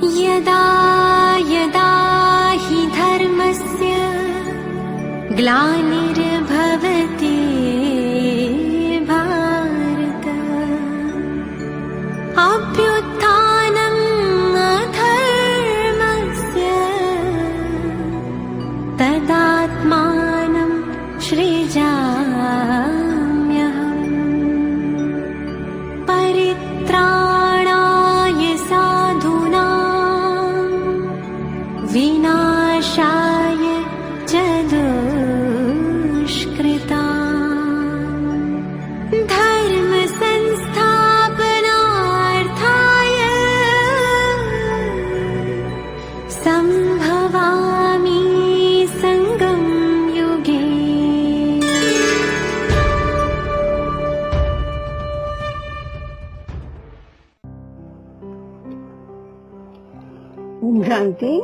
यदा यदा हि धर्मस्य ग्लानिर्भवति भारत अभ्युत्थानम् अधर्मस्य तदात्मानं सृजाम्यहम् परित्राणाय साधूनां विनाशाय च दुष्कृताम् धर्म संस्थापनार्थाय संभवामि संगम युगे। ஓம் சாந்தி.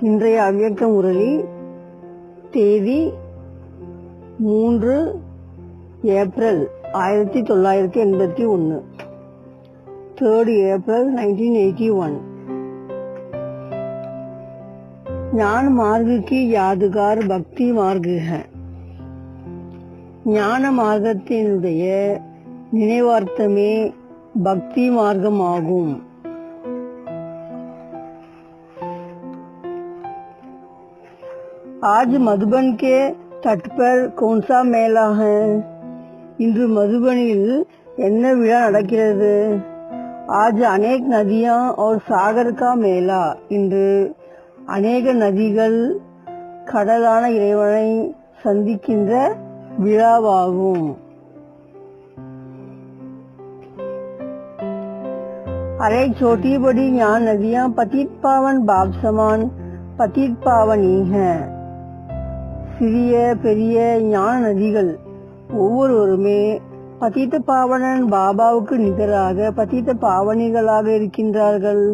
இன்றைய அவ்யக்த முரளி தேதி 3 ஏப்ரல் 1981, 3rd ஏப்ரல் 1981। ज्ञान मार्ग की यादगार பக்தி மார்க் है। ஞான மார்க்கத்தினுடைய நினைவார்த்தமே பக்தி மார்க்கம் ஆகும்। आज मधुबन के तट पर कौन सा मेला है? இன்று மதுபனில் என்ன விழா நடக்கிறது? आज अनेक नदियां और सागर का मेला। இன்று அநேக நதிகள் கடலான இறைவனை சந்திக்கின்ற விழாவாகும்। अरे छोटी बड़ी यहाँ नदियां पतित पावन बाप समान पतित पावनी हैं। சிறிய பெரிய ஞான நதிகள் ஒவ்வொருவருமே பதித்த பாவனன் பாபாவுக்கு நிகராக பதித்த பாவனிகளாக இருக்கின்றார்கள்।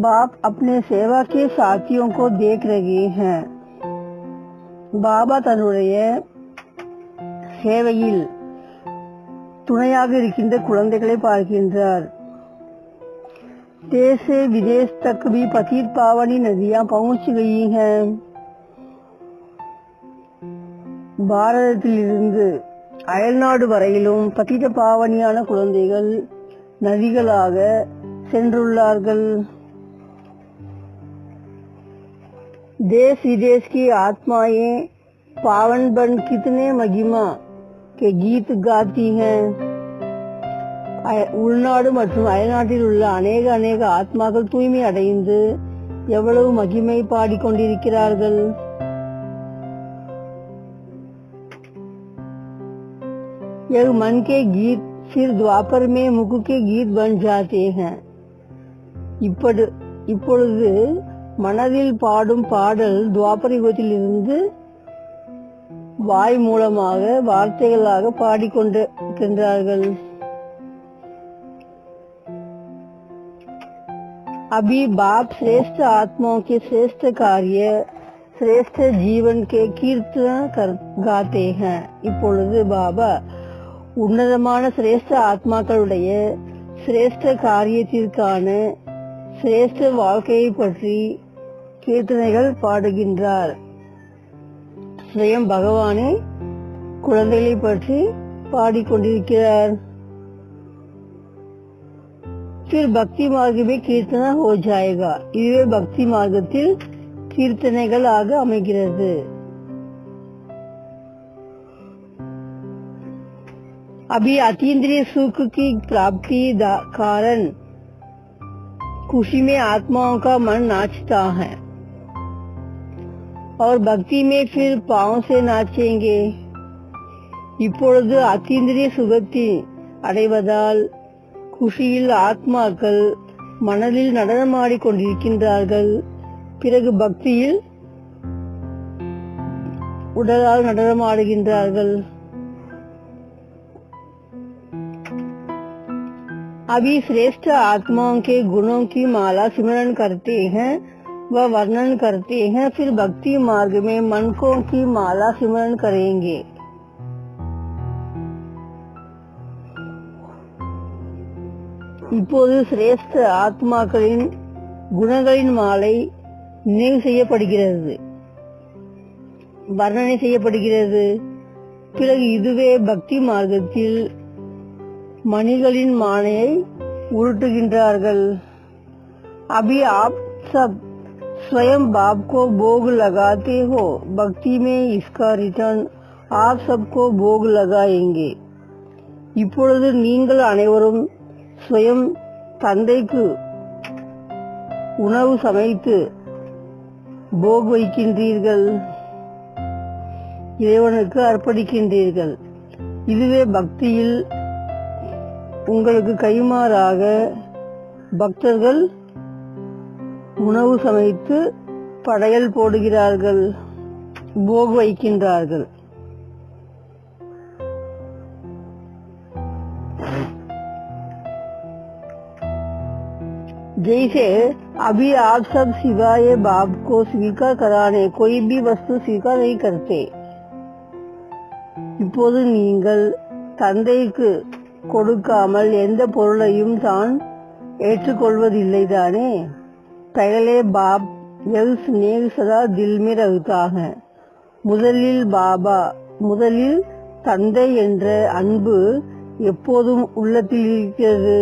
बाप अपने सेवा के साथियों को देख रहे हैं। பாபா தன்னுடைய சேவையில் துணையாக இருக்கின்ற குழந்தைகளை பார்க்கின்றார்। देश से विदेश तक भी पतित पावनी नदियां पहुंच गई हैं। பாரதத்திலிருந்து அயல்நாடு வரையிலும் பதித்த பாவனியான குழந்தைகள் நதிகளாக சென்றுள்ளார்கள்। देश विदेश की आत्माएं पावन बन कितने महिमा के गीत गाती हैं। உள்நாடு மற்றும் அயல்நாட்டில் உள்ள அநேக ஆத்மாக்கள் தூய்மை அடைந்து எவ்வளவு மகிமை பாடிக்கொண்டிருக்கிறார்கள்। यह मन के गीत फिर द्वापर में मुख के गीत बन जाते हैं। இப்பொழுது மனதில் பாடும் பாடல் துவாபர யுகத்திலிருந்து வாய் மூலமாக வார்த்தைகளாக பாடிக்கொண்டிருக்கின்றார்கள்। अभी बाप श्रेष्ठ आत्माओं के श्रेष्ठ कार्य श्रेष्ठ जीवन के कीर्तन गाते हैं। இப்பொழுது பாபா உன்னதமான சிரேஷ்ட ஆத்மாக்களுடைய சிரேஷ்ட காரியத்திற்கான சிரேஷ்ட வாழ்க்கையை பற்றி கீர்த்தனைகள் பாடுகின்றார்। ஸ்வயம் பகவானே குழந்தைகளை பற்றி பாடிக்கொண்டிருக்கிறார்। फिर भक्ति मार्ग में कीर्तना हो जाएगा। இதுவே பக்தி மார்க்கத்தில் கீர்த்தனைகளாக அமைகிறது। अभी अतीन्द्रिय सुख की प्राप्ति कारण खुशी में आत्माओं का मन नाचता है और भक्ति में फिर पांव से नाचेंगे। இப்பொழுது அத்தீந்திரிய சுகத்தை அடைவதால் குஷியில் ஆத்மாக்கள் மனதில் நடனமாடிக் கொண்டிருக்கின்றார்கள்। பிறகு பக்தியில் உடலால் நடனமாடுகின்றார்கள்। अभी श्रेष्ठ आत्माओं के गुणों की माला सिमरन करते हैं व वर्णन करते हैं। फिर भक्ति मार्ग में मनकों की माला सिमरन करेंगे। இப்போது சிரேஷ்ட ஆத்மாக்களின் குணங்களின் மாலை நினைவு செய்யப்படுகிறது, வர்ணனை செய்யப்படுகிறது. பிறகு இதுவே பக்தி மார்க்கத்தில் மணிகளின் மாலையை उलटगिंटाர்கள். अभी आप सब स्वयं बाप को भोग लगाते हो, भक्ति में इसका रिटर्न आप सबको भोग लगाएंगे. இப்பொழுது நீங்கள் அனைவரும் ஸ்வயம் தந்தைக்கு உணவு சமைத்து போக் வைக்கின்றீர்கள், இறைவனுக்கு அர்ப்பணிக்கின்றீர்கள். இதுவே பக்தியில் உங்களுக்கு கைமாறாக பக்தர்கள் உணவு சமைத்து படையல் போடுகிறார்கள், போக் வைக்கின்றார்கள். जैसे अभी आप सब सिवाय बाप को स्वीकार कराने कोई भी वस्तु स्वीकार नहीं करते. இப்போது நீங்கள் தந்தைக்கு கொடுக்காமல் எந்த பொருளையும் தான் ஏற்றுக்கொள்வதில்லை தானே. पहले बाप यह स्नेह सदा दिल में रहता है. முதலில் தந்தை என்ற அன்பு எப்போதும் உள்ளத்தில் இருக்கிறது.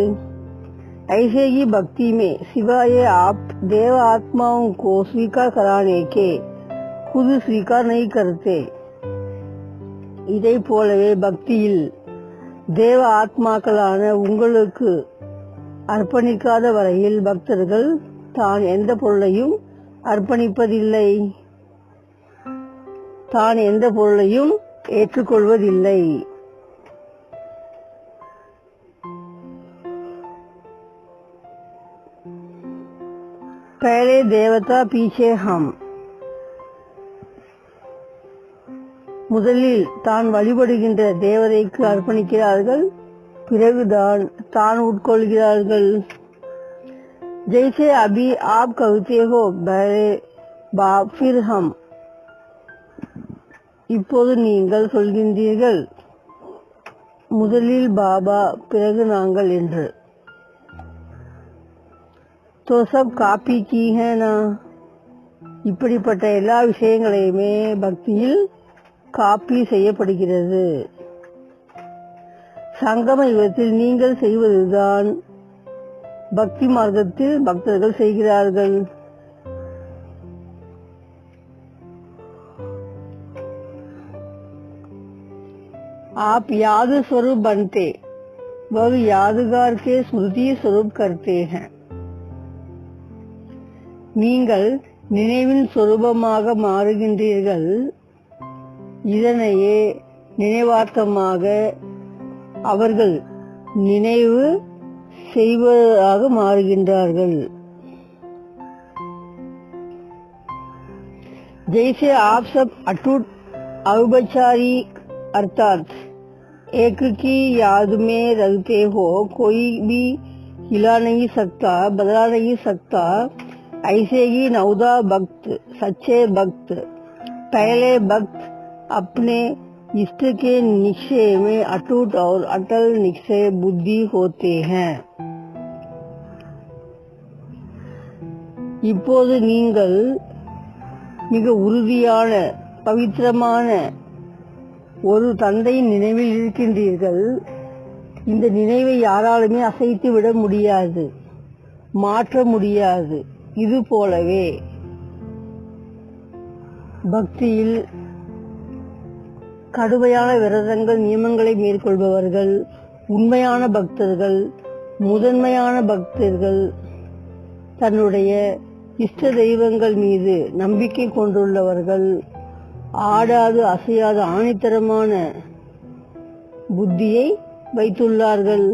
ऐसे ही भक्ति में सिवाय आप देव आत्माओं को स्वीकार कराने के खुद स्वीकार नहीं करते. இதை போலவே பக்தியில் தேவ ஆத்மாக்களான உங்களுக்கு அர்ப்பணிக்காத வரையில் பக்தர்கள் தான் எந்த பொருளையும் அர்ப்பணிப்பதில்லை, தான் எந்த பொருளையும் ஏற்றுக்கொள்வதில்லை. पहले देवता पीछे हम. முதலில் தான் வழிபடுகின்ற தேவதைக்கு அர்ப்பணிக்கிறார்கள், பிறகுதான் தான் உட்கொள்கிறார்கள். जैसे अभी आप कहते हो पहले बाप फिर हम. இப்போது நீங்கள் சொல்கின்றீர்கள் முதலில் பாபா பிறகு நாங்கள் என்று. तो सब कापी की है ना. இப்படிப்பட்ட எல்லா விஷயங்களையுமே பக்தியில் காப்பி செய்யப்படுகிறது. சங்கம யுகத்தில் நீங்கள் செய்வதுதான் பக்தி மார்க்கத்தில் பக்தர்கள் செய்கிறார்கள். आप याद स्वरूप बनते, वह यादगार के स्मृति स्वरूप करते हैं. நீங்கள் நினைவின் சொரூபமாக மாறுகின்றீர்கள், இதனையே நினைவார்த்தமாக அவர்கள் நினைவு செய்வதாக மாறுகின்றார்கள். जैसे आप सब अटूट अवचारी अर्थात एक की याद में रहते हो, कोई भी हिला नहीं सकता, बदला नहीं सकता. ऐसे ही नौदा भक्त, सच्चे भक्त, पहले भक्त अपने इष्ट के निश्चय में अटूट और अटल निश्चय बुद्धि होते हैं. இப்போது நீங்கள் மிக உறுதியான பவித்திரமான ஒரு தந்தையின் நினைவில் இருக்கின்றீர்கள். இந்த நினைவை யாராலுமே அசைத்து விட முடியாது, மாற்ற முடியாது. இது போலவே பக்தியில் கடுமையான விரதங்கள் நியமங்களை மேற்கொள்பவர்கள் உண்மையான பக்தர்கள், முதன்மையான பக்தர்கள், தன்னுடைய இஷ்ட தெய்வங்கள் மீது நம்பிக்கை கொண்டுள்ளவர்கள், ஆடாது அசையாத ஆணித்தரமான புத்தியை வைத்துள்ளார்கள்.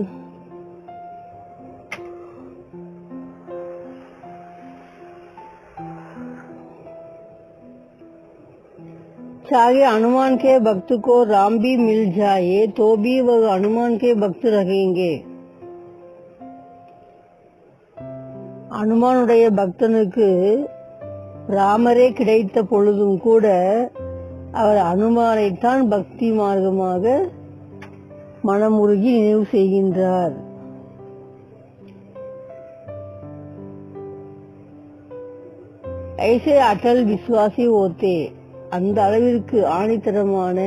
चाहे हनुमान के भक्त को राम भी मिल जाए तो भी वह हनुमान के भक्त रहेंगे. அனுமானுடைய பக்தனுக்கு ராமரே கிடைத்த பொழுதும் கூட அவர் அனுமானைத்தான் பக்தி மார்க்கமாக மனமுருகி நினைவு செய்கின்றார். ऐसे अटल विश्वासी होते அந்த அளவிற்கு ஆணித்தரமான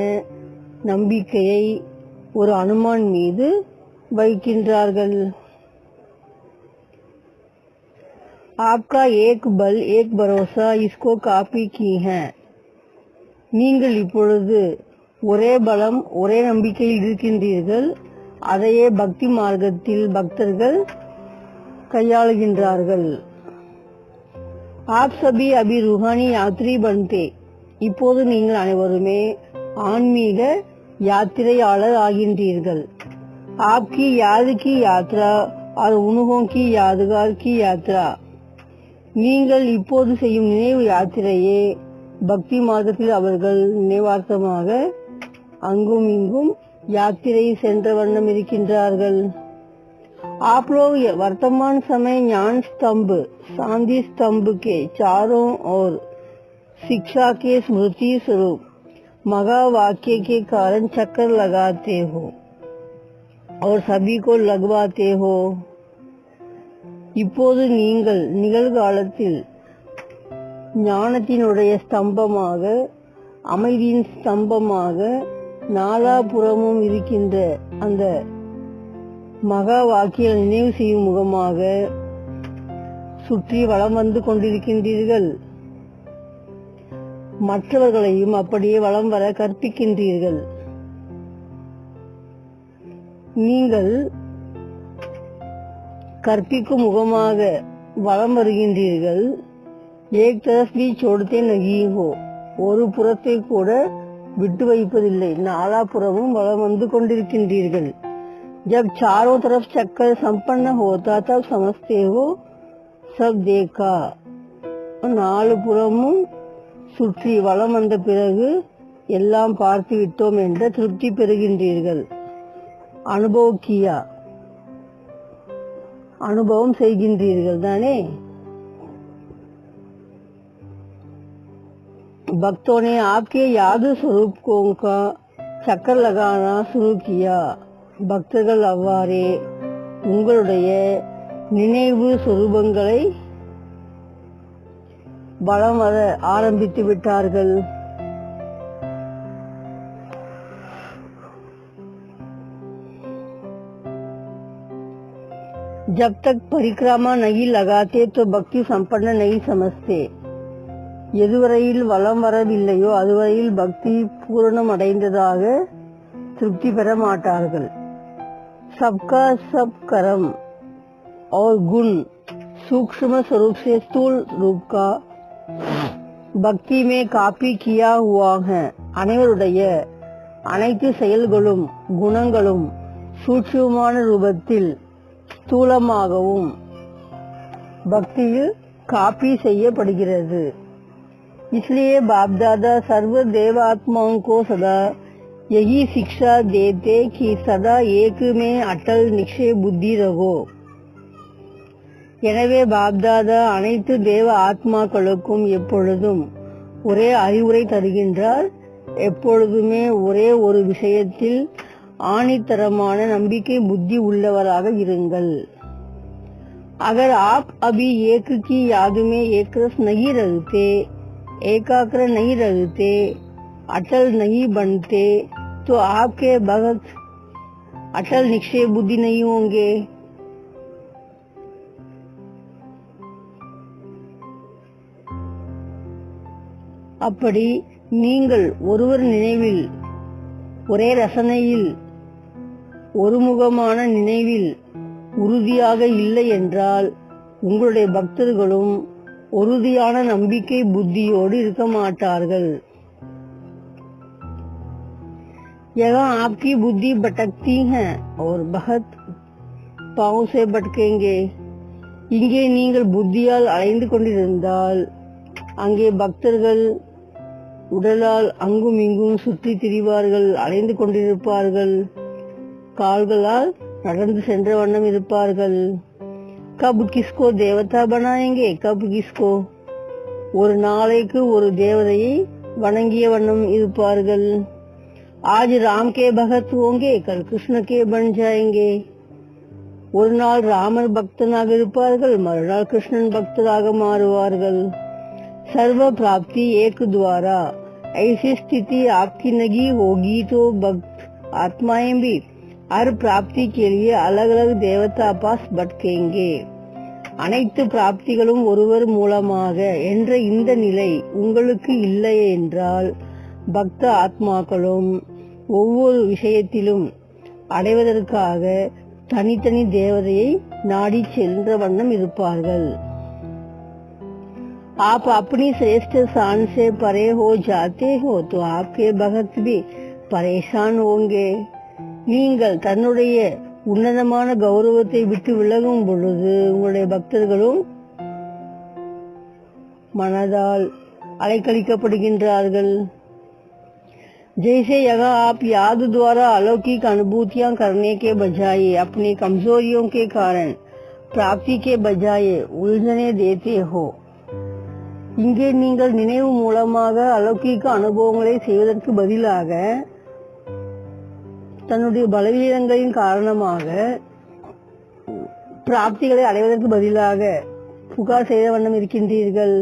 நம்பிக்கையை ஒரு அனுமான் மீது வைக்கின்றார்கள். आपका एक बल एक भरोसा इसको कापी की है. நீங்கள் இப்பொழுது ஒரே பலம் ஒரே நம்பிக்கையில் இருக்கின்றீர்கள். அதையே பக்தி மார்க்கத்தில் பக்தர்கள் கையாளுகின்றார்கள். आप सभी अभी रूहानी यात्री बनते. இப்போது நீங்கள் அனைவருமே ஆன்மீக யாத்திரையாளர் ஆகின்றீர்கள். आपकी याद की यात्रा और उन्हों की यादगार की यात्रा. நீங்கள் இப்போது செய்யும் நினைவு யாத்திரையே பக்தி மார்க்கத்தில் அவர்கள் நினைவார்த்தமாக அங்கும் இங்கும் यात्रा சென்ற வண்ணம் இருக்கின்றார்கள். आप लोग वर्तमान समय ज्ञान स्तंभ शांति स्तंभ के चारों ओर शिक्षा के स्मृति स्वरूप मगा वाक्य के कारण चक्कर लगाते हो और सभी को लगवाते हो. இப்போது நீங்கள் நிகழ்காலத்தில் ஞானத்தினுடைய ஸ்தம்பமாக அமைதியின் ஸ்தம்பமாக நாலாபுறமும் இருக்கின்ற அந்த மகா வாக்கிய நினைவு செய்யும் முகமாக சுற்றி வலம் வந்து கொண்டிருக்கின்றீர்கள். மற்றவர்களையும் அப்படியே வலம் வர கற்பிக்கின்றீர்கள். நீங்கள் கற்பிக்கும் முகமாக வலம் வருகின்றீர்கள். एक तरफ भी छोड़ते नहीं हो. ஒரு புறத்தை கூட விட்டு வைப்பதில்லை. நாலாபுறமும் வலம் வந்து கொண்டிருக்கின்றீர்கள். जब चारों तरफ चक्कर संपन्न होता तब समझते हो सब देखा. நாலு புறமும் சுற்றி வலம் வந்த பிறகு எல்லாம் பார்த்து விட்டோம் என்ற திருப்தி பெறுகின்றீர்கள். அனுபவம் கியா, அனுபவம் செய்கின்றீர்கள் தானே. भक्तों ने आपके याद स्वरूपों का चक्कर लगाना शुरू किया. பக்தர்கள் அவ்வாறே உங்களுடைய நினைவு சொரூபங்களை வலம் வர ஆரம்பித்து விட்டார்கள். जब तक परिक्रमा नहीं लगाते तो भक्ति संपन्न नहीं समझते. எதுவரையில் வலம் வரவில்லையோ அதுவரையில் பக்தி பூரணம் அடைந்ததாக திருப்தி பெற மாட்டார்கள். सबका सब कर्म और गुण सूक्ष्म स्वरूप से स्थूल रूप का பக்தி में காப்பி किया हुआ है. அனைவருடைய அனைத்து செயல்களும் குணங்களும் சூட்சுமமான ரூபத்தில் ஸ்தூலமாகவும் பக்தியில் காப்பி செய்யப்படுகிறது. इसलिए बाप दादा सर्व देवात्माओं को सदा यही शिक्षा देते कि सदा एक में अटल निश्चय बुद्धि रहो. எனவே பாப்தாதா அனைத்து தேவ ஆத்மாக்களுக்கும் எப்பொழுதும் ஒரே அறிவுரை தருகின்றார். எப்பொழுதுமே ஒரே ஒரு விஷயத்தில் ஆணித்தரமான நம்பிக்கை புத்தி உள்ளவராக இருங்கள். अगर आप अभी एक की याद में एक रस नहीं रहते, एकाग्र नहीं रहते, अटल नहीं बनते तो आपके भगत अटल निश्चय बुद्धि नहीं होंगे. அப்படி நீங்கள் ஒருவர் நினைவில் ஒரே ரசனையில் ஒருமுகமான நினைவில் உறுதியாக இல்லை என்றால் உங்களுடைய பக்தர்களும் உறுதியான நம்பிக்கை புத்தியோடு இருக்க மாட்டார்கள். यहाँ आपकी बुद्धि भटकती है और बहुत पांव से भटकेंगे. இங்கே நீங்கள் புத்தியால் அலைந்து கொண்டிருந்தால் அங்கே பக்தர்கள் உடலால் அங்கும் இங்கும் சுற்றி திரிவார்கள், அலைந்து கொண்டிருப்பார்கள், கால்களால் நடந்து சென்ற வண்ணம் இருப்பார்கள். कब किसको देवता बनाएंगे, कब किसको. ஒரு நாளைக்கு ஒரு தேவதையை வணங்கிய வண்ணம் இருப்பார்கள். आज राम के भक्त होंगे, कल कृष्ण के बन जाएंगे. ஒரு நாள் ராமர் பக்தனாக இருப்பார்கள், மறுநாள் கிருஷ்ணன் பக்தராக மாறுவார்கள். सर्व प्राप्ति एक द्वारा। ऐसी स्थिति आपकी नहीं होगी तो भक्त आत्माएं भी हर प्राप्ति के लिए अलग अलग देवता पास भटकेंगे। அனைத்து பிராப்திகளும் ஒருவர் மூலமாக என்ற இந்த நிலை உங்களுக்கு இல்லை என்றால் பக்த ஆத்மாக்களும் ஒவ்வொரு விஷயத்திலும் அடைவதற்காக தனித்தனி தேவதையை நாடி சென்ற வண்ணம் இருப்பார்கள். आप अपनी श्रेष्ठ शान से परे हो जाते हो तो आपके भक्त भी परेशान होंगे. நீங்கள் தன்னுடைய உன்னதமான கௌரவத்தை விட்டு விலகும் பொழுது உங்களுடைய பக்தர்களும் மனதால் அலைக்கழிக்கப்படுகின்றார்கள். जैसे यहाँ आप याद द्वारा अलौकिक अनुभूतियां करने के बजाय अपनी कमजोरियों के कारण प्राप्ति के बजाय उलझने देते हो. இங்கே நீங்கள் நினைவு மூலமாக அலௌகிக அனுபவங்களை செய்வதற்கு பதிலாக தன்னுடைய பலவீனங்களின் காரணமாக பிராப்திகளை அடைவதற்கு பதிலாக புகார் செய்த வண்ணம் இருக்கின்றீர்கள்.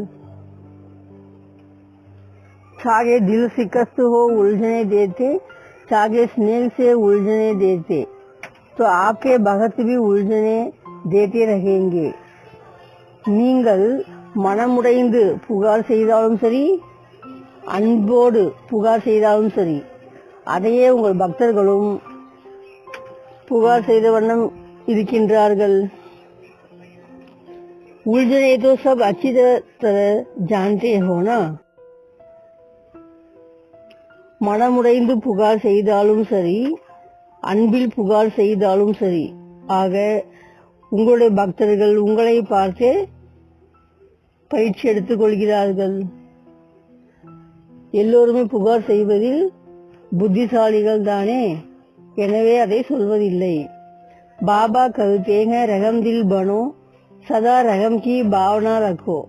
चाहे दिल शिकस्त हो उलझने देते, चाहे स्नेह से उलझने देते, तो आपके भगत भी उलझने देते रहेंगे. நீங்கள் மனமுடைந்து புகார் செய்தாலும் சரி, அன்போடு புகார் செய்தாலும் சரி, அதையே உங்கள் பக்தர்களும் புகார் செய்த வண்ணம் இருக்கின்றார்கள். उलझने तो सब अच्छी तरह जानते हो ना. மனமுடைந்து புகார் செய்தாலும் சரி, அன்பில் புகார் செய்தாலும் சரி, ஆக உங்களுடைய பக்தர்கள் உங்களை பார்த்து பயிற்சி எடுத்துக் கொள்கிறார்கள். எல்லோருமே புகார் செய்வதில் புத்திசாலிகள் தானே, எனவே அதை சொல்வதில்லை. பாபா கருத்தேங்க ரகம் தில் பனோ சதா ரகம் கி பாவனா ரக்கோ.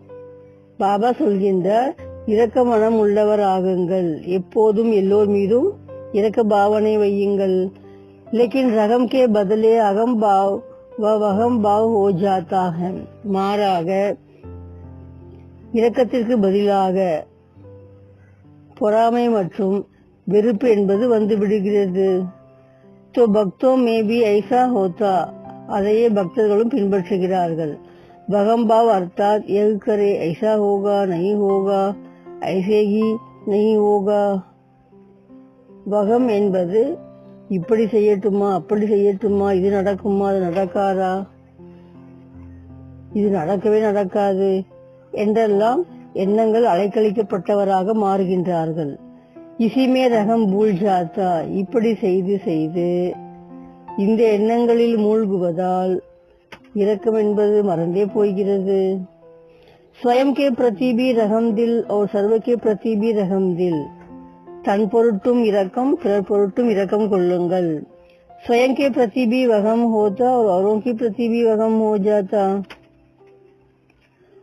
பாபா சொல்கின்றார், இரக்க மனம் உள்ளவர் ஆகுங்கள், எப்போதும் எல்லோர் மீதும் இரக்க பாவனை வையுங்கள். लेकिन ரகம் கே बदले அகம் பாவ் வகம் பாவ் ஹோ ஜாத்தா ஹை. மாறாக இரக்கத்திற்கு பதிலாக பொறாமை மற்றும் வெறுப்பு என்பது வந்து விடுகிறது. तो भक्तों में भी ऐसा होता, அதையே பக்தர்களும் பின்பற்றுகிறார்கள். வகம் பாவ் அர்த்தாத் எது करे ऐसा होगा नहीं होगा, ऐसे ही नहीं होगा. வகம் என்பது இப்படி செய்யட்டுமா அப்படி செய்யட்டுமா, இது நடக்குமா அது நடக்காதா, இது நடக்கவே நடக்காது என்றெல்லாம் எண்ணங்கள் அலைக்கழிக்கப்பட்டவராக மாறுகின்றார்கள். இசிமே ரகம் பூல் ஜாத்தா. இப்படி செய்து செய்து இந்த எண்ணங்களில் மூழ்குவதால் இரக்கம் என்பது மறந்தே போகிறது. स्वयं के प्रति भी रहम दिल और सर्व के प्रति भी रहम दिल. தன் பொருட்டும் இரக்கம், பிறர் பொருட்டும் இரக்கம் கொள்ளுங்கள். स्वयं के प्रति भी वहम होता और औरों के प्रति भी वहम हो जाता.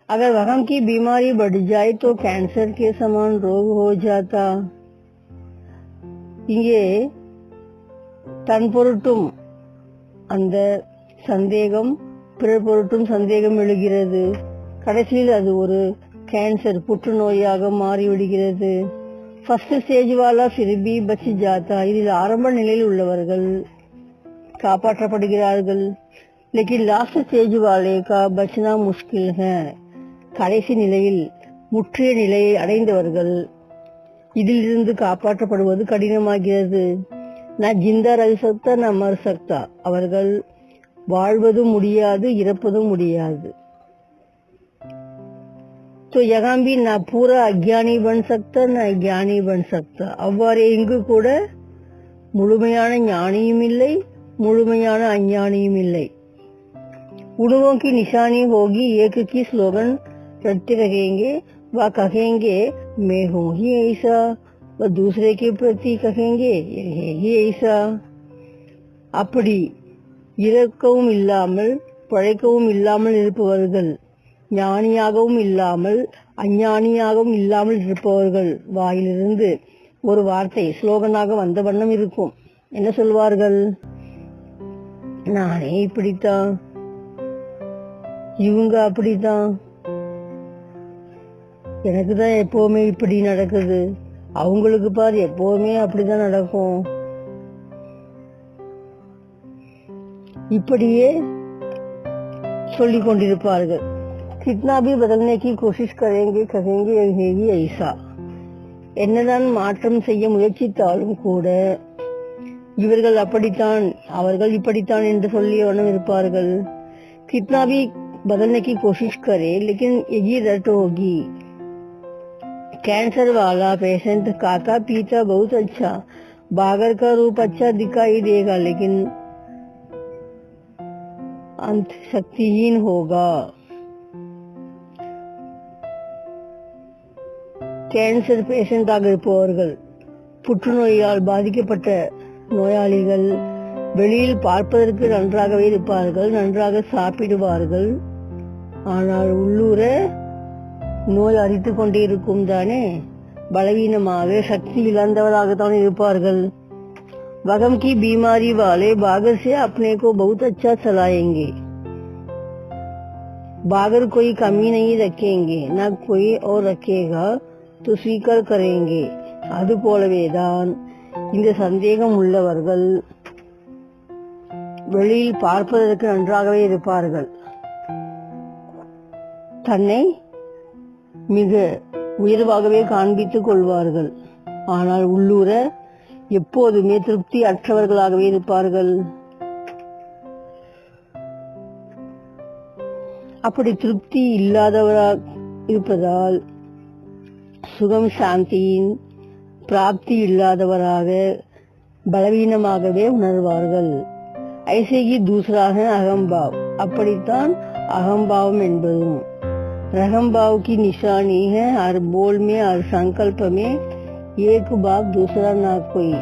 अगर वहम की बीमारी बढ़ जाए तो कैंसर के समान रोग हो जाता. இங்கே தன் பொருட்டும் அந்த சந்தேகம், பிறர் பொருட்டும் சந்தேகம் எழுகிறது. கடைசியில் அது ஒரு கேன்சர், புற்றுநோயாக மாறிவிடுகிறது. ஃபர்ஸ்ட் ஸ்டேஜ் வாலா ஃபிர்பி பச் ஜாத்தா. இதில் ஆரம்ப நிலையில் உள்ளவர்கள் காப்பாற்றப்படுகிறார்கள். लेकिन लास्ट स्टेज वाले का बचना मुश्किल है. கடைசி நிலையில் முற்றிய நிலையை அடைந்தவர்கள் இதிலிருந்து காப்பாற்றப்படுவது கடினமாகிறது. நான் ஜிந்தா ரஹ சக்தா ந மர் சக்தா. அவர்கள் வாழ்வதும் முடியாது, இறப்பதும் முடியாது. तो यहाँ भी ना पूरा अज्ञानी बन सकता ना ज्ञानी बन सकता. அவ்வாறு இங்கு கூட முழுமையான ஞானியும் இல்லை, முழுமையான அஞ்ஞானியும் இல்லை. उड़वों की निशानी होगी एक की स्लोगन रटते रहेंगे. वह कहेंगे मैं हूँ ही ऐसा, वह दूसरे के प्रति कहेंगे ये है ही ऐसा. அப்படி இறக்கவும் இல்லாமல் பழைக்கவும் இல்லாமல் இருப்பவர்கள், ஞானியாகவும் இல்லாமல் அஞ்ஞானியாகவும் இல்லாமல் இருப்பவர்கள் வாயிலிருந்து ஒரு வார்த்தை ஸ்லோகனாக வந்த வண்ணம் இருக்கும். என்ன சொல்வார்கள்? நானே இப்படித்தான், இவங்க அப்படித்தான், எனக்கு தான் எப்பவுமே இப்படி நடக்குது, அவங்களுக்கு பாரு எப்பவுமே அப்படிதான் நடக்கும். இப்படியே சொல்லிக் கொண்டிருப்பார்கள். कितना भी बदलने की कोशिश करेंगे कहेंगे यही ऐसा. என்னதான் மாற்றம் செய்ய முயற்சித்தாலும் கூட இவர்கள் அப்படித்தான், அவர்கள் இப்படித்தான் என்று சொல்லி வண்ணம் இருப்பார்கள். कितना भी बदलने की कोशिश करे लेकिन यही रट होगी. कैंसर वाला पेशेंट खाता पीता बहुत अच्छा, बागर का रूप अच्छा दिखाई देगा लेकिन अंत शक्तिहीन होगा. கேன்சர் பேஷண்டாக இருப்பவர்கள், புற்றுநோயால் பாதிக்கப்பட்ட நோயாளிகள் வெளியில் பார்ப்பதற்கு நன்றாகவே இருப்பார்கள், நன்றாக சாப்பிடுவார்கள். ஆனால் உள்ளூர நோய் அரித்துக் கொண்டே இருக்கும் தானே, பலவீனமாக சக்தி இழந்தவராகத்தான் இருப்பார்கள். वगम की बीमारी वाले बागर से अपने को बहुत अच्छा चलाएंगे. बागर कोई कमी नहीं रखेंगे, न कोई और रखेगा तो स्वीकार करेंगे. அது போலவேதான் இந்த சந்தேகம் உள்ளவர்கள் வெளியில் பார்ப்பதற்கு நன்றாகவே இருப்பார்கள், தன்னை மிக உயர்வாகவே காண்பித்துக் கொள்வார்கள். ஆனால் உள்ளூர எப்போதுமே திருப்தி அற்றவர்களாகவே இருப்பார்கள். அப்படி திருப்தி இல்லாதவராக இருப்பதால் சுகம் சாந்தியின் பிராப்தி இல்லாதவராக பலவீனமாகவே உணர்வார்கள். ஐசேகி தூசராக அகம்பாவ், அப்படித்தான் அகம்பாவம் என்பதும். रहमभाव की निशानी है, हर बोल में हर संकल्प में एक बाप दूसरा ना कोई.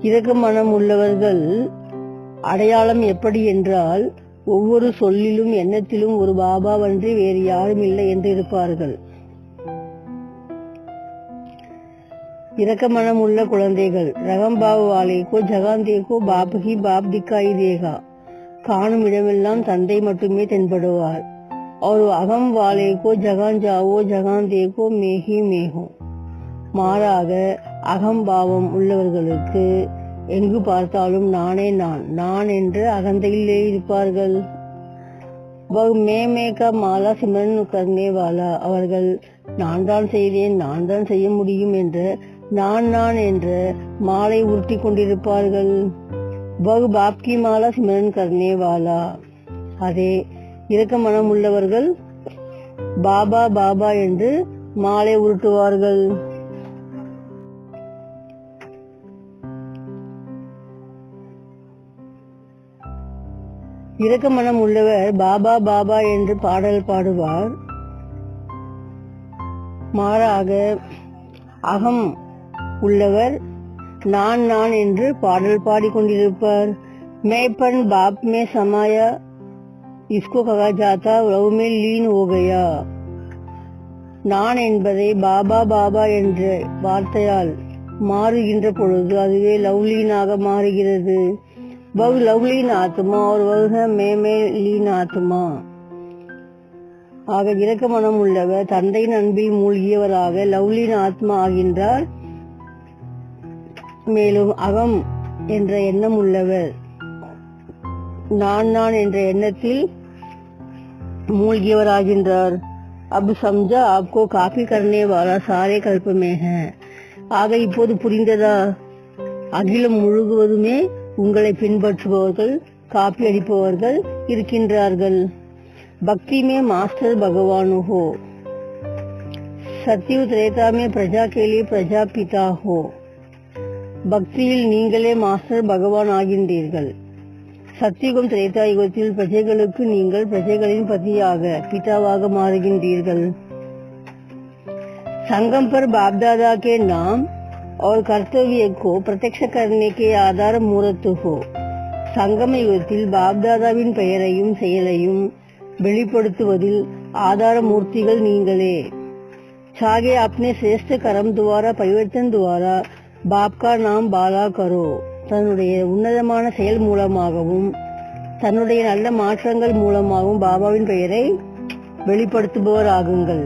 இரக்க மனம் உள்ளவர்கள் அடையாளம் எப்படி என்றால், ஒவ்வொரு சொல்லிலும் எண்ணத்திலும் ஒரு பாபாவன்றி வேறு யாரும் இல்லை என்று இருப்பார்கள். இரக்க மனம் உள்ள குழந்தைகள், ரகம்பாவ் வாலே கோ ஜகான் தேகோ பாப் ஹி பாப் திக்காய் தேகா, காணும் இடமெல்லாம் தந்தை மட்டுமே தென்படுவார். और अहम वाले को जगान जाओ जगान देखो மேஹி மேஹோ. மாறாக அகம்பாவம் உள்ளவர்களுக்கு எங்கு பார்த்தாலும் நானே நான், நான் என்று அகந்தையிலே இருப்பார்கள். மே கா மாலா சிமரன் கர்னே வாலா, அவர்கள் நான் தான் செய்தேன், நான் தான் செய்ய முடியும் என்ற நான் நான் என்ற மாலை உருட்டி கொண்டிருப்பார்கள். பகு பாப்கி மாலா சிமரன் கர்னே வாலா, அதே இரக்க மனம் உள்ளவர்கள் பாபா பாபா என்று மாலை உருட்டுவார்கள். இரக்க மனம் உள்ளவர் பாபா பாபா என்று பாடல் பாடுவார். மாறாக அகம் உள்ளவர் நான் நான் என்று பாடல் பாடிக்கொண்டிருப்பார். மேப்பன் பாப் மே சமாயா इसको कहा जाता लव में लीन हो गया. நான் என்பதை பாபா பாபா என்ற வார்த்தையால் மாறுகின்ற பொழுது அதுவே லவ்லீனாக மாறுகிறது. வஹ் லவ்லீன் ஆத்மா और वह மே லீன் ஆத்மா. ஆக இரக்க மனம் உள்ளவர் தந்தையின் அன்பில் மூழ்கியவராக லவ்லீன் ஆத்மா ஆகின்றார். மேலும் அகம் என்ற எண்ணம் உள்ளவர் நான் நான் என்ற எண்ணத்தில் மூழ்கியவராகின்றார். अब समझा आपको काफी करने वाला सारे कल्प में है. ஆக இப்போது புரிந்ததா, அகிலம் முழுவதுமே உங்களை பின்பற்றுபவர்கள், காப்பி அடிப்பவர்கள் இருக்கின்றார்கள். பக்தி में मास्टर भगवान हो, सत्युग त्रेता में प्रजा के लिए प्रजा पिता हो. பக்தியில் நீங்களே மாஸ்டர் பகவான் ஆகின்றீர்கள். சத்தியுகம் திரேதா யுகத்தில் பிரஜைகளுக்கு நீங்கள் பிரஜைகளின் பதியாக பிதாவாக மாறுகின்றீர்கள். संगम पर बाप दादा के नाम और कर्तव्य को प्रत्यक्ष करने के आधार मूर्त हो. சங்கம யுகத்தில் பாப்தாதாவின் பெயரையும் செயலையும் வெளிப்படுத்துவதில் ஆதார மூர்த்திகள் நீங்களே. சாகே अपने श्रेष्ठ कर्म द्वारा परिवर्तन द्वारा बाप का नाम बाला करो. தன்னுடைய உன்னதமான செயல் மூலமாகவும் தன்னுடைய நல்ல மாற்றங்கள் மூலமாகவும் பாபாவின் பெயரை வெளிப்படுத்துபவர் ஆகுங்கள்.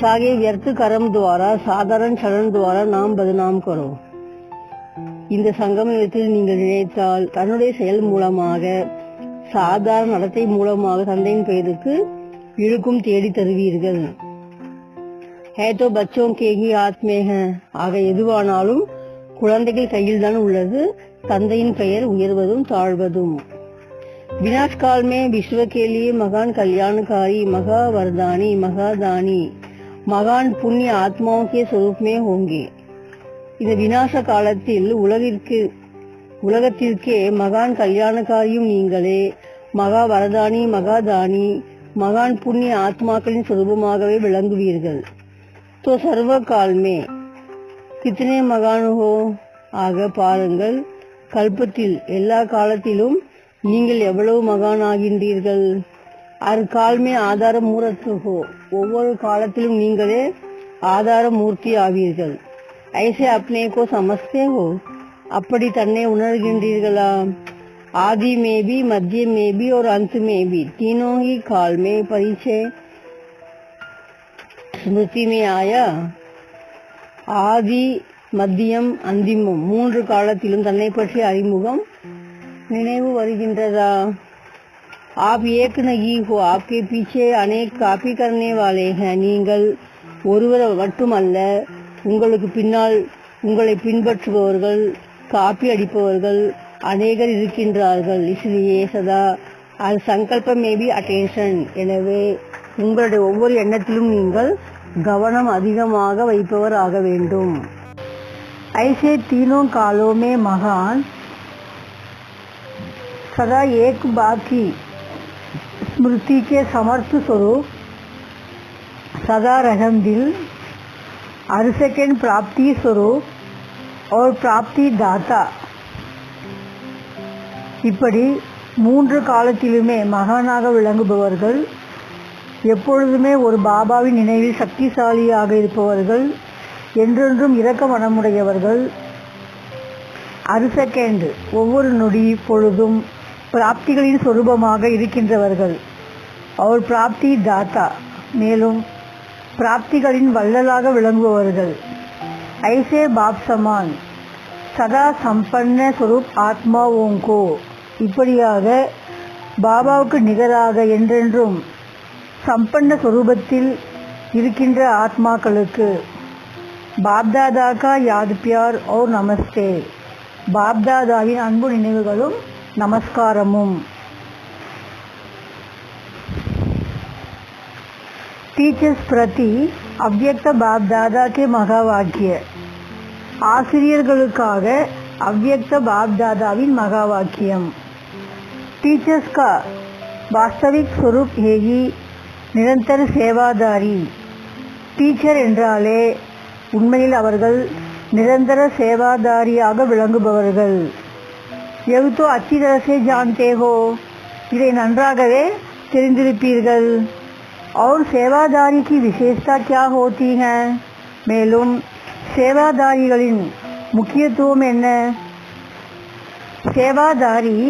चाहे व्यर्थ कर्म द्वारा साधारण चरण द्वारा नाम बदनाम करो. இந்த சங்கமத்தில் நீங்கள் நினைத்தால் தன்னுடைய செயல் மூலமாக சாதாரண நடத்தை மூலமாக தந்தையின் பெயருக்கு இழுக்கும் தேடி தருவீர்கள். है तो बच्चों के ही हाथ में है. ஆக எதுவானாலும் குழந்தைகள் கையில் தான் உள்ளது. தந்தையின் பெயர் உயர்வதும் தாழ்வதும். विनाश काल में विश्व के लिए महान कल्याणकारी महा वरदानी महादानी महान पुण्य आत्माओं के स्वरूप में होंगे. இந்த விநாச காலத்தில் உலகத்திற்கே மகான் கல்யாணக்காரியும் நீங்களே, மகா வரதானி மகாதானி மகான் புண்ணிய ஆத்மாக்களின் स्वरूपமாகவே விளங்குவீர்கள். तो सर्व काल में कितने महान हो. ஆக பாருங்கள், கல்பத்தில் எல்லா காலத்திலும் நீங்கள் எவ்வளவு மகான் ஆகின்றீர்கள். हर काल में आधार मूर्त हो. ஒவ்வொரு காலத்திலும் நீங்களே ஆதார மூர்த்தி ஆவீர்கள். ऐसे अपने को समझते हो. அப்படி தன்னை உணர்கின்றீர்களா. आदि में भी, मध्य में भी और अंत में भी तीनों ही काल में परिचय स्मृति में आया. ஆதி மத்தியம் அந்திமம் மூன்று காலத்திலும் தன்னை பற்றிய அறிமுகம் நினைவு வருகின்றதா. आप एक नहीं हो, आपके पीछे अनेक कापी करने वाले हैं. நீங்கள் ஒருவர் மட்டுமல்ல, உங்களுக்கு பின்னால் உங்களை பின்பற்றுபவர்கள், காப்பி அடிப்பவர்கள் அநேகர் இருக்கின்றார்கள். इसलिए सदा हर संकल्प में भी अटेंशन. எனவே உங்களுடைய ஒவ்வொரு எண்ணத்திலும் நீங்கள் கவனம் அதிகமாக வைப்பவர் ஆக வேண்டும். ऐसे तीनों कालों में महान सदा एक बात की स्मृति के समर्थ स्वरूप सदा रहम दिल हर सेकंड प्राप्ति स्वरूप और प्राप्ति दाता. இப்படி மூன்று காலத்திலுமே மகானாக விளங்குபவர்கள், எப்பொழுதுமே ஒரு பாபாவின் நினைவில் சக்திசாலியாக இருப்பவர்கள், என்றென்றும் இரக்க மனமுடையவர்கள், அரை செகண்ட் ஒவ்வொரு நொடி பொழுதும் பிராப்திகளின் சொரூபமாக இருக்கின்றவர்கள். அவர் பிராப்தி தாத்தா, மேலும் பிராப்திகளின் வள்ளலாக விளங்குபவர்கள். ஐசே பாப் சமான் சதா சம்பன்ன ஸ்வரூப் ஆத்மாவோங்கோ. இப்படியாக பாபாவுக்கு நிகராக என்றென்றும் சம்பன்ன ஸ்வரூபத்தில் இருக்கின்ற ஆத்மாக்களுக்கு பாப்தாதா கா யாத் பியார் ஓர் நமஸ்தே. பாப்தாதாவின் அன்பு நினைவுகளும் நமஸ்காரமும். टीचर्स प्रति अव्यक्त बाप दादा के महावाक्य. ஆசிரியர்களுக்காக அவ்யக்த பாப் தாதாவின் மகாவாக்கியம். टीचर्स का वास्तविक स्वरूप है ही निरंतर सेवादारी. டீச்சர் என்றாலே உண்மையில் அவர்கள் நிரந்தர சேவாதாரியாக விளங்குபவர்கள். எது तो अच्छी तरह से जानते हो. இதை நன்றாகவே தெரிந்திருப்பீர்கள். और सेवादारी की विशेषता क्या होती है. மேலும் சேவாதாரிகளின் முக்கியத்துவம் என்ன. சேவாதாரி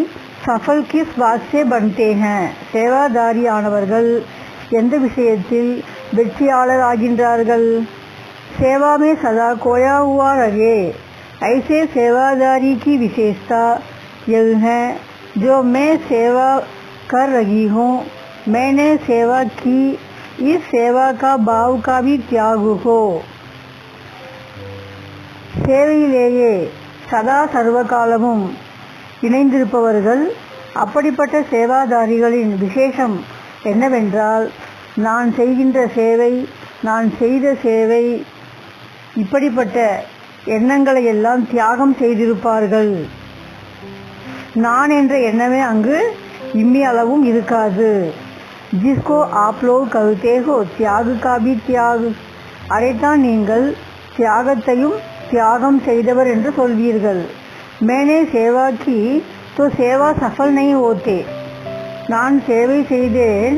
सफल किस बात से बनते हैं. சேவாதாரி ஆனவர்கள் எந்த விஷயத்தில் வெற்றியாளர் ஆகின்றார்கள். सेवा में सदा खोया हुआ रहे. ऐसे सेवादारी की विशेषता यह है, जो मैं सेवा कर रही हूँ, मैंने सेवा की, इस सेवा का भाव का भी त्याग हो. சேவையிலேயே சதா சர்வகாலமும் இணைந்திருப்பவர்கள். அப்படிப்பட்ட சேவாதாரிகளின் விசேஷம் என்னவென்றால், நான் செய்கின்ற சேவை, நான் செய்த சேவை, இப்படிப்பட்ட எண்ணங்களை எல்லாம் தியாகம் செய்திருப்பார்கள். நான் என்ற எண்ணமே அங்கு இம்மி அளவும் இருக்காது. जिसको आप लोग कहते हो त्याग का भी त्याग. அதைத்தான் நீங்கள் தியாகத்தையும் தியாகம் செய்தவர் என்று சொல்வீர்கள். मैंने सेवा की तो सेवा सफल नहीं होते. நான் சேவை செய்தேன்,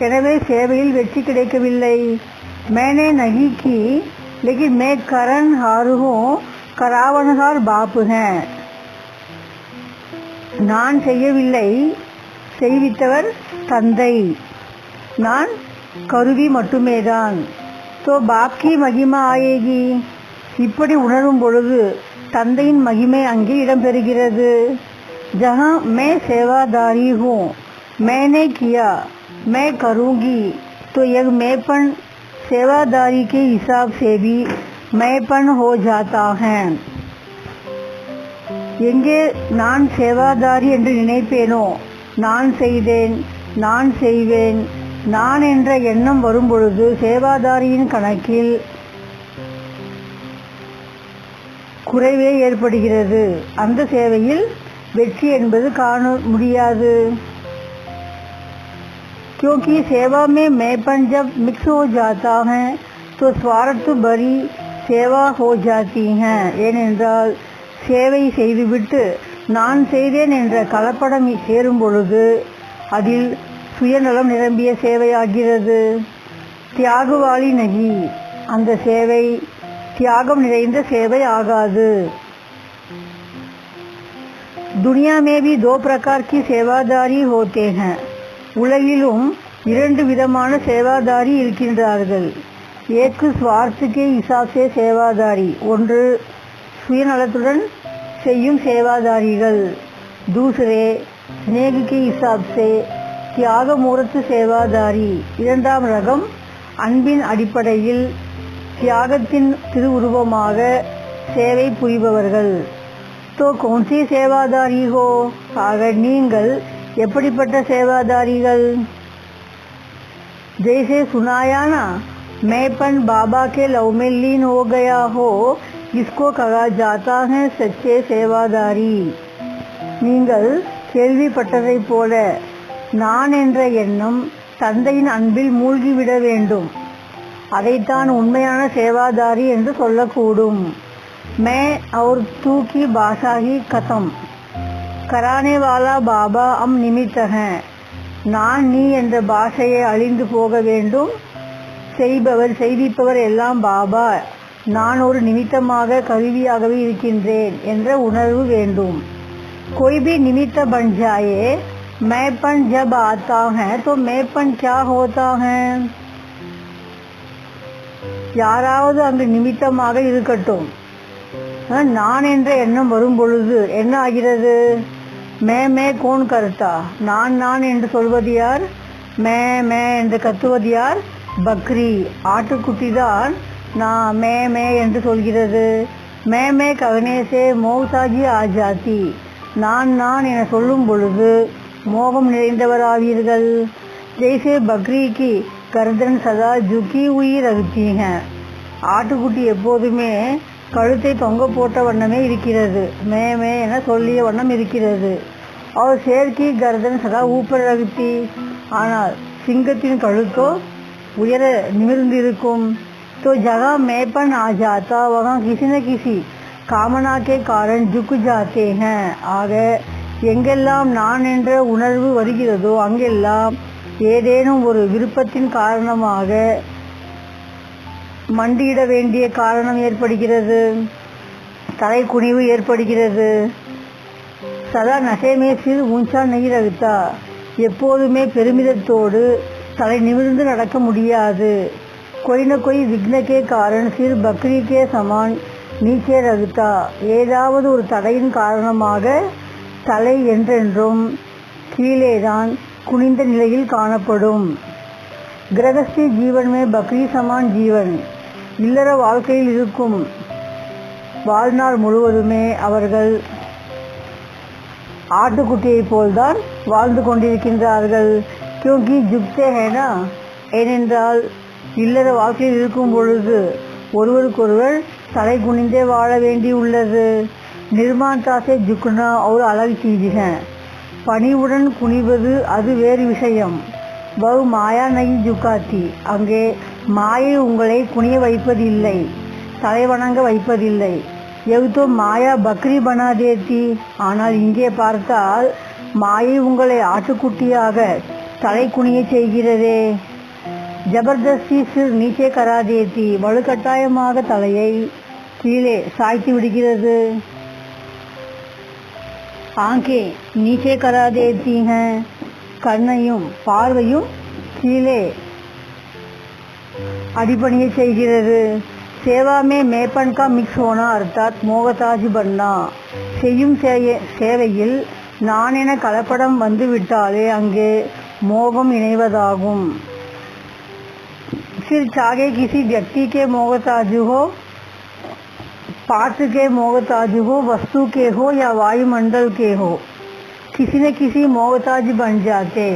எனவே சேவையில் வெற்றி கிடைக்கவில்லை. मैंने नहीं की लेकिन मैं करनहार हूँ, करावनहार बाप हैं. நான் செய்யவில்லை, செய்வித்தவர் தந்தை. நான் கருவி மட்டுமேதான். तो बाप की महिमा आएगी. இப்படி உணரும் பொழுது தந்தையின் மகிமை அங்கே இடம்பெறுகிறது. जहाँ मैं सेवादारी हूँ, मैंने किया, मैं करूँगी, तो यह मैंपन सेवादारी के हिसाब से भी मैंपन हो जाता है. எங்கே நான் சேவாதாரி என்று நினைப்பேனோ, நான் செய்தேன், நான் செய்வேன், நான் என்ற எண்ணம் வரும்பொழுது சேவாதாரியின் கணக்கில் குறைவே ஏற்படுகிறது. அந்த சேவையில் வெற்றி என்பது காண முடியாது. क्योंकि सेवा में मैंपन जब मिक्स हो जाता है तो स्वार्थ भरी சேவா हो जाती है. ஏனென்றால் சேவை செய்துவிட்டு நான் செய்தேன் என்ற கலப்படம் சேரும் பொழுது அதில் சுயநலம் நிரம்பிய சேவையாகிறது. தியாகவாளி நகி, அந்த சேவை தியாகம் நிறைந்த சேவை ஆகாது. दुनिया में भी दो प्रकार की सेवादारी होते हैं. உலகிலும் இரண்டு விதமான சேவாதாரி இருக்கின்றார்கள். एक स्वार्थ के हिसाब से सेवादारी, ஒன்று சுயநலத்துடன் செய்யும் சேவாதாரிகள். दूसरे स्नेह के हिसाब से தியாகமூர்த்த சேவாதாரி, இரண்டாம் ரகம் அன்பின் அடிப்படையில் தியாகத்தின் திருவுருவமாக சேவை புரிபவர்கள். तो कौन सी सेवादारी हो? ஆக நீங்கள் எப்படிப்பட்ட சேவாதாரிகள்? जैसे सुनाया ना, मैंपन बाबा के लव में लीन हो गया हो, इसको कहा जाता है सच्चे सेवादारी. நீங்கள் கேள்விப்பட்டதை போல நான் என்ற எண்ணம் தந்தையின் அன்பில் மூழ்கிவிட வேண்டும். அதைத்தான் உண்மையான சேவாதாரி என்று சொல்லக்கூடும். मैं और तू की भाषा ही खत्म, कराने वाला बाबा हम निमित्त हैं. நான் நீ என்ற பாஷையை அழிந்து போக வேண்டும். செய்பவர் செய்விப்பவர் எல்லாம் பாபா, நான் ஒரு நிமித்தமாக கருவியாகவே இருக்கின்றேன் என்ற உணர்வு வேண்டும். कोई भी निमित्त बन जाए, मैंपन जब आता है तो मैंपन क्या होता है? யாராவது அங்கு நிமித்தமாக இருக்கட்டும், நான் என்ற எண்ணம் வரும் பொழுது என்ன ஆகிறது? மே கோன் கருத்தா, நான் நான் என்று சொல்வது யார்? மே என்று கத்துவது யார்? பக்ரி, ஆட்டுக்குட்டி தான் நான் மே என்று சொல்கிறது. மே ககனேசே மோசாஜி ஆஜாதி, நான் என சொல்லும் பொழுது மோகம் நிறைந்தவராவீர்கள். ஜெய்சே பக்ரி கி கர்தன் சதா ஜுக்கி हुई रहती है. ஆட்டுக்குட்டி எப்போதுமே கழுத்தை தொங்க போட்ட வண்ணமே இருக்கிறது, மே என சொல்லிய வண்ணம் இருக்கிறது. அவர் சேர்க்கி கர்தன் சதா ஊப்பர் ரகுத்தி, ஆனால் சிங்கத்தின் கழுத்தோ உயர நிமிர்ந்திருக்கும். तो जगह मैंपन आ जाता, वहाँ किसी न किसी कामना के कारण झुक जाते हैं. ஆக எங்கெல்லாம் நான் என்ற உணர்வு வருகிறதோ அங்கெல்லாம் ஏதேனும் ஒரு விருப்பத்தின் காரணமாக மண்டியிட வேண்டிய காரணம் ஏற்படுகிறது, தலை குனிவு ஏற்படுகிறது. சதா நசைமே சிறு ஊஞ்சா நெய் ரகுத்தா, எப்போதுமே பெருமிதத்தோடு தலை நிமிர்ந்து நடக்க முடியாது. कोई न कोई विघ्न के कारण सिर बकरी के समान नीचे रखता, ஏதாவது ஒரு தடையின் காரணமாக தலை என்றென்றும் கீழேதான் குனிந்த நிலையில் காணப்படும். கிரகஸ்தி ஜீவன் மே பக்ரி சமான் ஜீவன், இல்லற வாழ்க்கையில் இருக்கும் வாழ்நாள் முழுவதுமே அவர்கள் ஆட்டுக்குட்டியை போல்தான் வாழ்ந்து கொண்டிருக்கின்றார்கள். क्योंकि जुगते है ना, ஏனென்றால் இல்லற வாழ்க்கையில் இருக்கும் பொழுது ஒருவருக்கொருவர் தலை குனிந்தே வாழ வேண்டி உள்ளது. நிர்மான்தாசே ஜுக்னா ஒரு அழகு சீஜ் है, பணிவுடன் குனிவது அது வேறு விஷயம். வஹ் மாயா நகி ஜுக்காத்தி, அங்கே மாயை உங்களை குனிய வைப்பதில்லை, தலை வணங்க வைப்பதில்லை. எவ்தோ மாயா பக்ரி பனா தேத்தி, ஆனால் இங்கே பார்த்தால் மாயை உங்களை ஆட்டுக்குட்டியாக தலை குனிய செய்கிறதே. ஜபர்தஸ்தி சிர் நீச்சே கரா தேத்தி, வலுக்கட்டாயமாக தலையை கீழே சாய்த்து விடுகிறது. ஆங்கே நீச்சே கரா தேத்தி हैं, கண்ணையும் பார்வையும் கீழே अडिपणिय செய்கிறது. सेवा में मेपन का मिक्स होना अर्थात मोहताज बनना. செய்யும் சேவையில் நான் என கலப்படம் வந்துவிட்டாலே அங்கே मोहम इணைவதாகும். फिर चाहे किसी व्यक्ति के मोहताज हो, पात्र के मोहताज हो, वस्तु के हो या वायुमंडल के हो, किसी न किसी मोहताज बन जाते.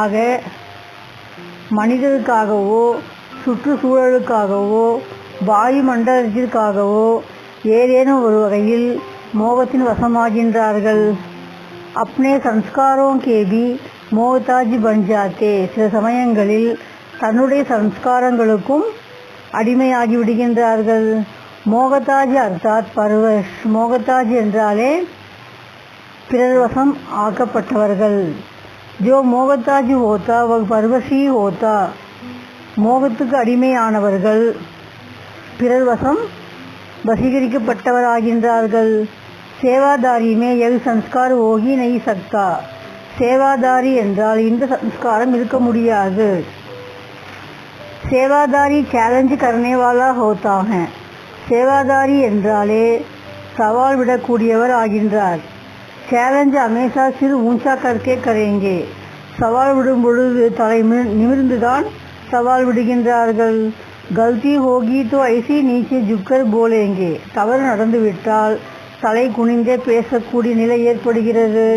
ஆக மனிதருக்காகவோ சுற்றுச்சூழலுக்காகவோ வாயுமண்டலத்திற்காகவோ ஏதேனும் ஒரு வகையில் மோகத்தின் வசமாகின்றார்கள். अपने संस्कारों के भी मोहताज बन जाते. சில சமயங்களில் தன்னுடைய சம்ஸ்காரங்களுக்கும் அடிமையாகி விடுகின்றார்கள். மோகதாஜ் அர்த்தாத் பர்வஷ். மோகதாஜ் என்றாலே பிறர் வசம் ஆக்கப்பட்டவர்கள். जो मोहताज होता वह परवशी होता. மோகத்துக்கு அடிமையானவர்கள் பிறர் வசம் வசீகரிக்கப்பட்டவராகின்றார்கள். சேவாதாரி में यह संस्कार हो ही नहीं सकता. சேவாதாரி என்றால் இந்த संस्कारम இருக்க முடியாது. सेवादारी चैलेंज करने वाला होता है. सेवादारी என்றாலே சவால் விடக்கூடியவர் ஆகின்றார். चैलेंज हमेशा सिर ऊंचा करके करेंगे. सवाल विடும் பொழுது தலை நிமிர்ந்துதான் சவால் விடுகின்றார்கள். गलती होगी तो ऐसी नीचे झुककर बोलेंगे. தவறு நடந்துவிட்டால் தலை குனிந்தே பேசக்கூடிய நிலை ஏற்படுகிறது.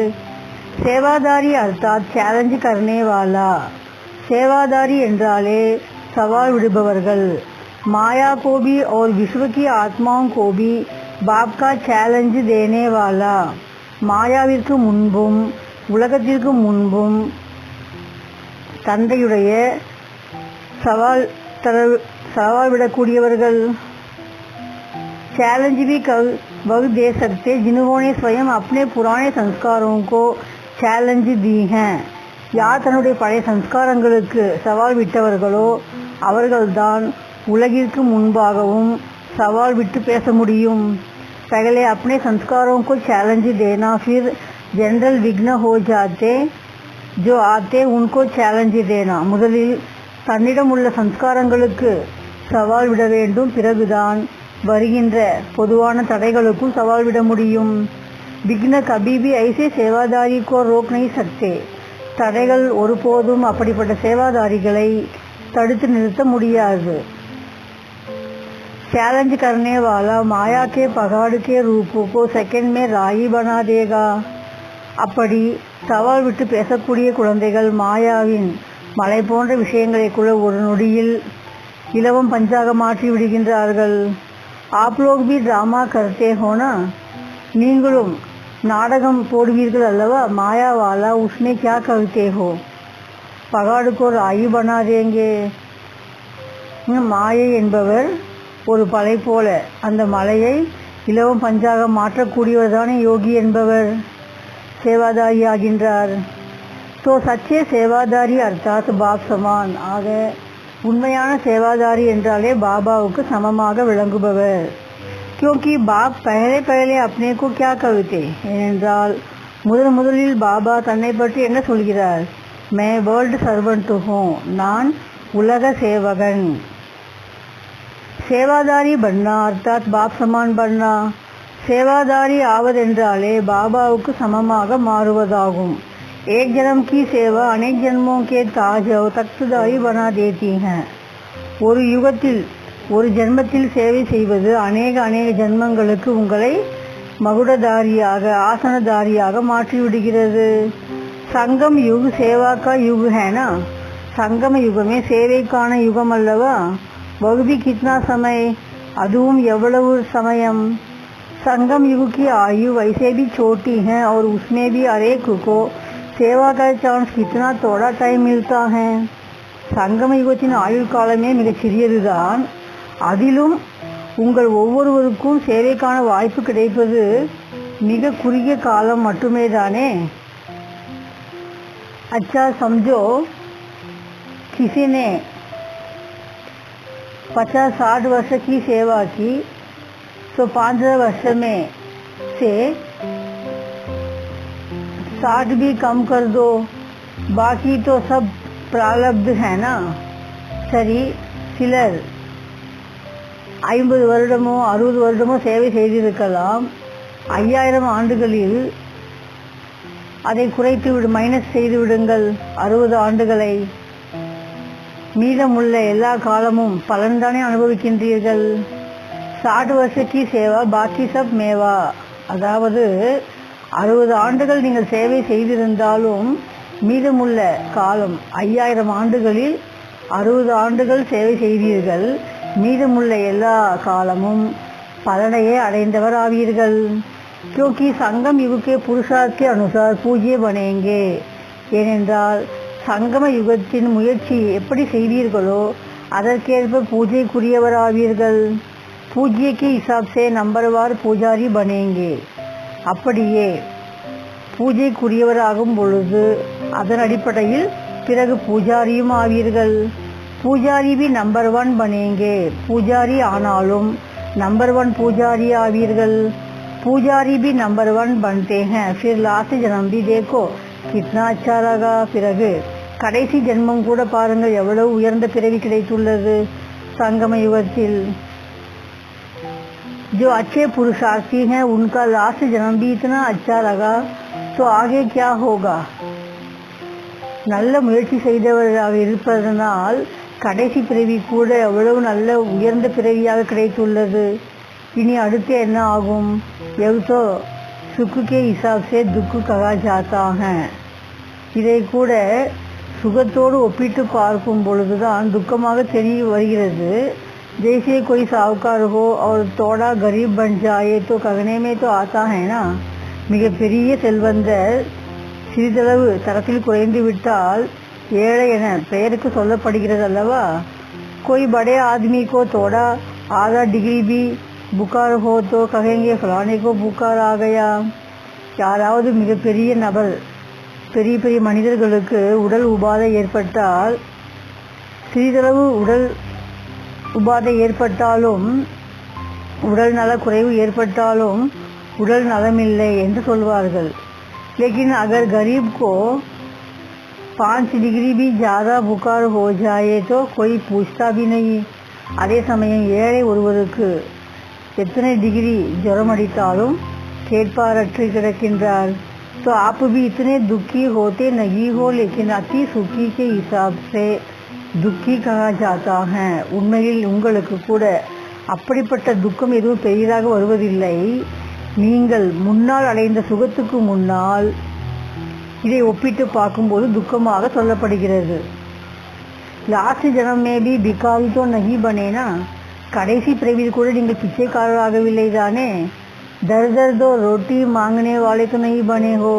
सेवादारी अर्थात चैलेंज करने वाला. सेवादारी என்றாலே सवाल विடுபவர்கள். माया को भी और विश्व की आत्माओं को भी बाप का चैलेंज देने वाला. மாயாவிற்கு முன்பும் உலகத்திற்கு முன்பும் தந்தையுடைய सवाल விடக்கூடியவர்கள். चैलेंज भी वह दे सकते जिन्होंने स्वयं अपने पुराने संस्कारों को चैलेंज दी हैं. யார் தன்னுடைய பழைய சம்ஸ்காரங்களுக்கு சவால் விட்டவர்களோ அவர்கள்தான் உலகிற்கு முன்பாகவும் சவால் விட்டு பேச முடியும். पहले अपने संस्कारों को चैलेंज देना, फिर जनरल विघ्न हो जाते जो आते उनको चैलेंज देना. முதலில் தன்னிடம் உள்ள சம்ஸ்காரங்களுக்கு சவால் விட வேண்டும். பிறகுதான் வருகின்ற பொதுவான தடைகளுக்கும் சவால் விட முடியும். विघ्न कभी भी ऐसे सेवादारी को रोक नहीं सकते. தடைகள் ஒருபோதும் அப்படிப்பட்ட சேவாதாரிகளை தடுத்து நிறுத்த முடியாது. चैलेंज करने वाला माया के पहाड़ के रूप को सेकंड में राई बना देगा. அப்படி சவால் விட்டு பேசக்கூடிய குழந்தைகள் மாயாவின் மலை போன்ற விஷயங்களை கூட ஒரு நொடியில் இலவம் பஞ்சாக மாற்றி விடுகின்றார்கள். आप लोग भी ड्रामा करते हो ना. நீங்களும் நாடகம் போடுவீர்கள் அல்லவா. माया वाला उसमें क्या करते हो. पहाड़ को राई बना देंगे. மாயை என்பவர் ஒரு பலை போல அந்த மலையை இலவம் பஞ்சாக மாற்றக்கூடியவர்தானே யோகி என்பவர் சேவாதாரி ஆகின்றார். तो सच्चे सेवादारी अर्थात बाप समान. ஆக உண்மையான சேவாதாரி என்றாலே பாபாவுக்கு சமமாக விளங்குபவர். क्योंकि बाप पहले अपने को क्या कहते ஏனென்றால் முதலில் பாபா தன்னை பற்றி என்ன சொல்கிறார். मैं वर्ल्ड सर्वेंट हूँ. நான் உலக சேவகன். सेवादारी बनना अर्थात बाप समान बनना. सेवादारी ஆவதென்றாலே பாபாவுக்கு சமமாக மாறுவதாகும். एक जन्म की सेवा अनेक जन्मों के ताज और तख्तदारी बना देती हैं. ஒரு யுகத்தில் ஒரு ஜென்மத்தில் சேவை செய்வது அநேக ஜென்மங்களுக்கு உங்களை மகுடதாரியாக ஆசனதாரியாக மாற்றி விடுகிறது. சங்கம் யுग सेवा का युग है ना. சங்கம யுகமே சேவைக்கான யுகம் அல்லவா. वह भी कितना समय. அதுவும் எவ்வளவு சமயம். संगम युग की आयु वैसे भी छोटी है और उसमें भी हर एक को सेवा का चांस कितना थोड़ा टाइम मिलता है. சங்கம யுகத்தின் ஆயுள் காலமே மிகச் சிறியதுதான். அதிலும் உங்கள் ஒவ்வொருவருக்கும் சேவைக்கான வாய்ப்பு கிடைப்பது மிக குறுகிய காலம் மட்டுமே தானே. अच्छा समझो किसी ने 50-60 वर्ष की सेवा की तो 15 वर्ष में से 60 भी कम कर दो. बाकी तो सब प्रारब्ध है ना. சரி, சிலர் 50 வருடமோ 60 வருடமோ சேவை செய்திருக்கலாம். 5000 ஆண்டுகளில் அதை குறைத்து மைனஸ் செய்து விடுங்கள் 60 ஆண்டுகளை. மீதமுள்ள எல்லா காலமும் பலன்தானே அனுபவிக்கின்றீர்கள். 60 வருஷக்கி சேவா பாக்கி சப் மேவா. அதாவது 60 ஆண்டுகள் நீங்கள் சேவை செய்திருந்தாலும் மீதமுள்ள காலம் 5000 ஆண்டுகளில் 60 ஆண்டுகள் சேவை செய்தீர்கள். மீதமுள்ள எல்லா காலமும் பலனையே அடைந்தவர் ஆவீர்கள். क्योंकि संगम युग के पुरुषार्थ के अनुसार पूज्य बनेंगे. ஏனென்றால் சங்கம யுகத்தின் முயற்சி எப்படி செய்வீர்களோ அதற்கேற்ப பூஜைக்குரியவராவீர்கள். பூஜ்ய के हिसाब से नंबरवार பூஜாரி बनेंगे. அப்படியே பூஜைக்குரியவராகும் பொழுது அதன் அடிப்படையில் பிறகு பூஜாரியும் ஆவீர்கள். பூஜாரி भी नंबर 1 बनेंगे. பூஜாரி ஆனாலும் नंबर 1 பூஜாரி ஆவீர்கள். पूजारी भी नंबर 1 बनते हैं. फिर लास्ट जन्म भी देखो कितना अच्छा लगा. பிறகு கடைசி ஜென்மம் கூட பாருங்கள் எவ்வளவு உயர்ந்த பிறவி கிடைத்துள்ளது சங்கம யுகத்தில். जो अच्छे पुरुषार्थी हैं उनका लास्ट जन्म भी इतना अच्छा लगा तो आगे क्या होगा. நல்ல முயற்சி செய்தவராக இருப்பதனால் கடைசி பிறவி கூட எவ்வளவு நல்ல உயர்ந்த பிறவியாக கிடைத்துள்ளது. இனி அடுத்து என்ன ஆகும். எவ்வளோ சுக்குக்கே ஹிசாப்சே துக்கு ககா ஜாத்தா ஹை. இதை கூட சுகத்தோடு ஒப்பிட்டு பார்க்கும் பொழுதுதான் துக்கமாக தெரிய வருகிறது. जैसे कोई साहूकार हो और थोड़ा गरीब बन जाए तो कहने में तो आता है ना. மிகப்பெரிய செல்வந்தர் சிறிதளவு தரத்தில் குறைந்து விட்டால் ஏழை என பெயருக்கு சொல்லப்படுகிறது அல்லவா. कोई बड़े आदमी को थोड़ा आधा डिग्री भी बुखार हो तो कहेंगे फलाने को बुखार आ गया. யாராவது மிகப்பெரிய நபர் பெரிய பெரிய மனிதர்களுக்கு உடல் உபாதை ஏற்பட்டால் சிறிதளவு உடல் உபாதை ஏற்பட்டாலும் உடல் நல குறைவு ஏற்பட்டாலும் உடல் நலமில்லை என்று சொல்வார்கள். लेकिन अगर गरीब को 5 डिग्री भी ज़्यादा बुखार हो जाए तो कोई पूछता भी नहीं. அதே சமயம் ஏழை ஒருவருக்கு எத்தனை டிகிரி ஜுரம் அடித்தாலும் கேட்பாரற்று கிடக்கின்றார். तो आप भी इतने दुखी होते नहीं हो लेकिन अति सुखी के हिसाब से दुखी कहा जाता है. உண்மையில் உங்களுக்கு கூட அப்படிப்பட்ட துக்கம் எதுவும் பெரிதாக வருவதில்லை. நீங்கள் முன்னால் அடைந்த சுகத்துக்கு முன்னால் இதை ஒப்பிட்டு பார்க்கும்போது துக்கமாக சொல்லப்படுகிறது. லாஸ்ட் ஜனம் में भी भिखारी तो नहीं बने ना. கடைசி பிறவியில் கூட நீங்கள் பிச்சைக்காரராகவில்லை தானே. दर दर दो रोटी मांगने वाले तो नहीं बने हो.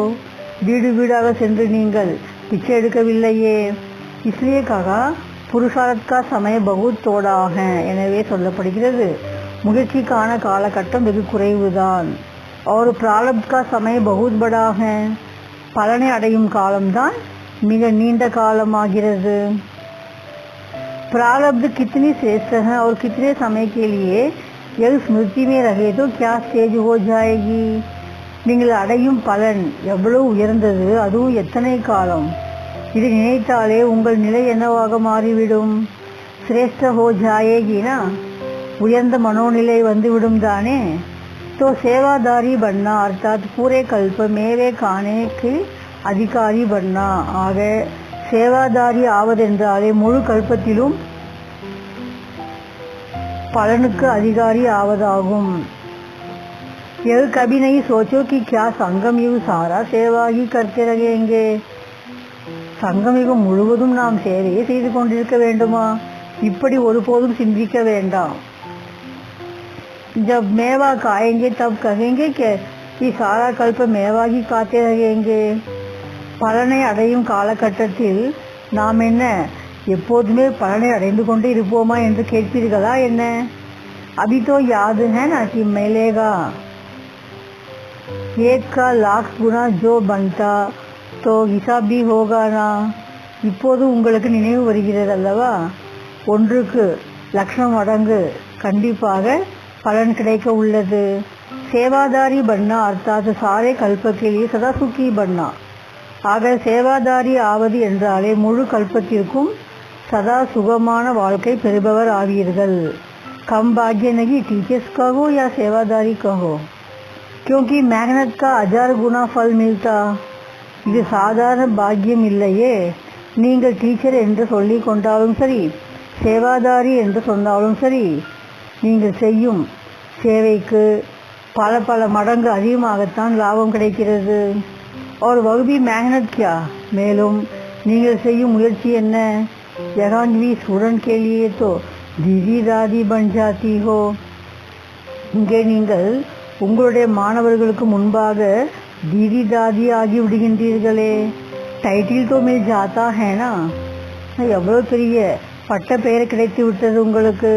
வீடு வீடாக சென்று நீங்கள் பிச்சை எடுக்கவில்லையே. इसलिए कहा पुरुषार्थ का समय बहुत थोड़ा है. எனவே சொல்லப்படுகிறது முயற்சிக்கான காலகட்டம் வெகு குறைவுதான். और प्रारब्ध का समय बहुत बड़ा है. பலனை அடையும் காலம்தான் மிக நீண்ட காலமாகிறது. प्रारब्ध कितनी श्रेष्ठ है और कितने समय के लिए यह स्मृति में रहे तो क्या स्टेज हो जाएगी. நீங்கள் அடையும் பலன் எவ்வளவு உயர்ந்தது, அதுவும் எத்தனை காலம். இதை நினைத்தாலே உங்கள் நிலை என்னவாக மாறிவிடும். श्रेष्ठ हो जाएगी ना. உயர்ந்த மனோநிலை வந்துவிடும் தானே. तो सेवादारी बनना अर्थात पूरे कल्प मेवे खाने के अधिकारी बनना. ஆக சேவாதாரி ஆவதென்றாலே முழு கல்பத்திலும் பலனுக்கு அதிகாரி ஆவதாகும். यह कभी नहीं सोचो कि क्या संगम युग सारा सेवा ही करते रहेंगे. சங்கம் யுகம் முழுவதும் நாம் சேவையை செய்து கொண்டிருக்க வேண்டுமா. இப்படி ஒருபோதும் சிந்திக்க வேண்டாம். जब मेवा खाएंगे तब कहेंगे कि सारा कल्प मेवा ही खाते रहेंगे. பலனை அடையும் காலகட்டத்தில் நாம் என்ன எப்போதுமே பலனை அடைந்து கொண்டு இருப்போமா என்று கேட்பீர்களா என்ன. अभी तो याद है ना कि मिलेगा एक का लाख गुना जो बनता तो हिसाब भी होगा ना. இப்போது உங்களுக்கு நினைவு வருகிறது அல்லவா. ஒன்றுக்கு லட்சம் மடங்கு கண்டிப்பாக பலன் கிடைக்க உள்ளது. சேவாதாரி பண்ணா அர்த்தாத் சாரே கல்பக்கிலேயே சதா சுக்கி பண்ணா. ஆக சேவாதாரி ஆவது என்றாலே முழு கல்பத்திற்கும் सदा सुगமான வாழ்க்கை பெறுபவர் ஆவீர்கள்। कम भाग्य नहीं टीचर्स का हो या सेवादारी का हो, क्योंकि मेहनत का 1000 गुना फल मिलता। இது சாதாரண பாக்கியம் இல்லையே। நீங்கள் டீச்சர் என்று சொல்லிக் கொண்டாலும் சரி, சேவாதாரி என்று சொன்னாலும் சரி, நீங்கள் செய்யும் சேவைக்கு பல பல மடங்கு அதிகமாகத்தான் லாபம் கிடைக்கிறது। और वह भी मेहनत क्या, மேலும் நீங்கள் செய்யும் முயற்சி என்ன? जहांवी स्टूडेंट के लिए तो दीदी दादी बन जाती हो। இங்கே நீங்கள் உங்களுடைய மாணவர்களுக்கு முன்பாக दीदी दादी ஆகி விடுகின்றீர்களே। டைட்டில் तो मिल जाता है ना, எவ்வளோ பெரிய பட்ட பெயர் கிடைத்து விட்டது உங்களுக்கு।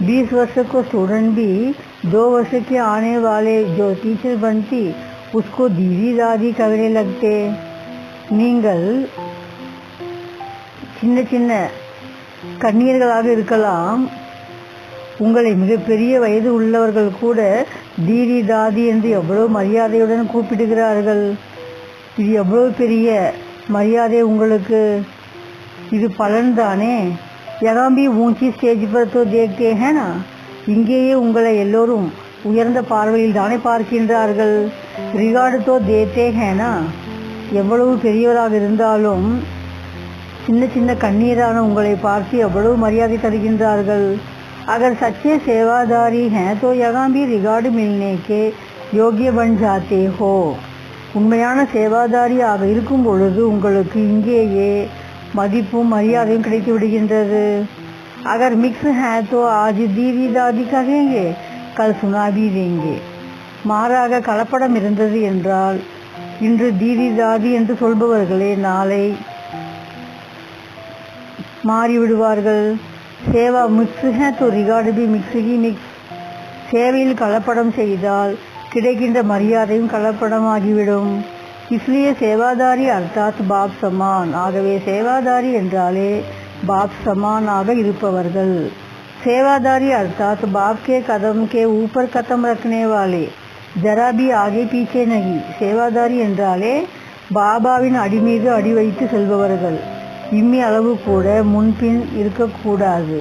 20 वर्ष को स्टूडेंट भी 2 वर्ष के आने वाले जो टीचर बनती उसको दीदी दादी कहने लगते। நீங்கள் சின்ன சின்ன கன்னியர்களாக இருக்கலாம், உங்களை மிகப்பெரிய வயது உள்ளவர்கள் கூட தீதி தாதி என்று எவ்வளவு மரியாதையுடன் கூப்பிடுகிறார்கள்। இது எவ்வளவு பெரிய மரியாதை உங்களுக்கு, இது பலன் தானே। யகாம்பி ஊஞ்சி ஸ்டேஜ் பர் தோ தேக்தே ஹே நா, இங்கேயே உங்களை எல்லோரும் உயர்ந்த பார்வையில் தானே பார்க்கின்றார்கள்। ரிகார்டு தோ தேத்தே ஹே நா, எவ்வளவு பெரியவராக இருந்தாலும் சின்ன சின்ன கண்ணீரான உங்களை பார்த்து எவ்வளவு மரியாதை தருகின்றார்கள்। अगर सच्चे सेवादारी हैं तो यहाँ भी रिगार्ड मिलने के योग्य बन जाते हो। உண்மையான சேவாதாரியாக இருக்கும் பொழுது உங்களுக்கு இங்கேயே மதிப்பும் மரியாதையும் கிடைத்து விடுகின்றது। अगर मिक्स है तो आज दीदी दादी कहेंगे, कल सुना भी देंगे। மாறாக கலப்படம் இருந்தது என்றால் இன்று தீதி தாதி என்று சொல்பவர்களே நாளை மாறிவிடுவார்கள்। சேவா மிக்ஸ் है तो रिगार्ड भी मिक्स ही मिक्स। சேவையில் கலப்படம் செய்தால் கிடைக்கின்ற மரியாதையும் கலப்படமாகிவிடும்। इसलिए சேவாதாரி அர்த்தாத் பாப் சமான், ஆகவே சேவாதாரி என்றாலே பாப் சமானாக இருப்பவர்கள்। சேவாதாரி அர்த்தாத் பாப் के कदम के ऊपर कदम रखने वाले, जरा भी आगे पीछे नहीं। சேவாதாரி என்றாலே பாபாவின் அடி மீது அடி வைத்து செல்பவர்கள், இம்மி அளவு கூட முன்பின் இருக்கக்கூடாது।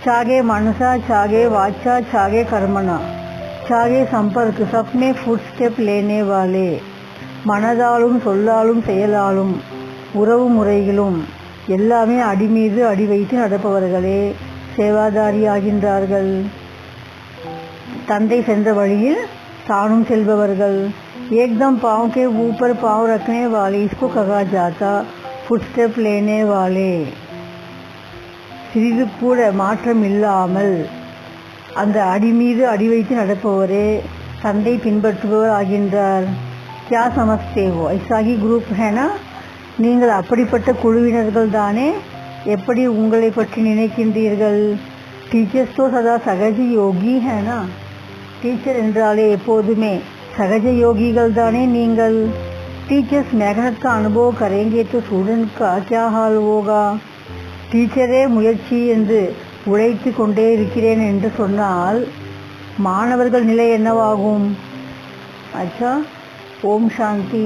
சாகே மனசா சாகே வாச்சா சாகே கர்மனா சாகே சம்பர்க் சப்மே ஃபுட் ஸ்டெப் லேனே வாலே, மனதாலும் சொல்லாலும் செயலாலும் உறவு முறைகளும் எல்லாமே அடி மீது அடி வைத்து நடப்பவர்களே சேவாதாரி ஆகின்றார்கள்। தந்தை சென்ற வழியில் தானும் செல்பவர்கள்। एकदम पाँव के ऊपर पाँव रखने वाले इसको कहा जाता ஃபுட்ஸ்டெப் லேனே வாலே। சிறிது கூட மாற்றம் இல்லாமல் அந்த அடி மீது அடி வைத்து நடப்பவரே தந்தை பின்பற்றுபவர் ஆகின்றார்। क्या समझते हो, ऐसा ही ग्रुप है ना, நீங்கள் அப்படிப்பட்ட குழுவினர்கள் தானே। எப்படி உங்களை பற்றி நினைக்கின்றீர்கள்? டீச்சர்ஸ் तो सदा சகஜ யோகி है ना, டீச்சர் என்றாலே எப்போதுமே சகஜ யோகிகள் தானே நீங்கள்। टीचर्स मेहनत का अनुभव करेंगे तो स्टूडेंट का क्या हाल होगा। டீச்சரே முயற்சி என்று உழைத்து கொண்டே இருக்கிறேன் என்று சொன்னால் மாணவர்கள் நிலை என்னவாகும்? अच्छा, ஓம் சாந்தி।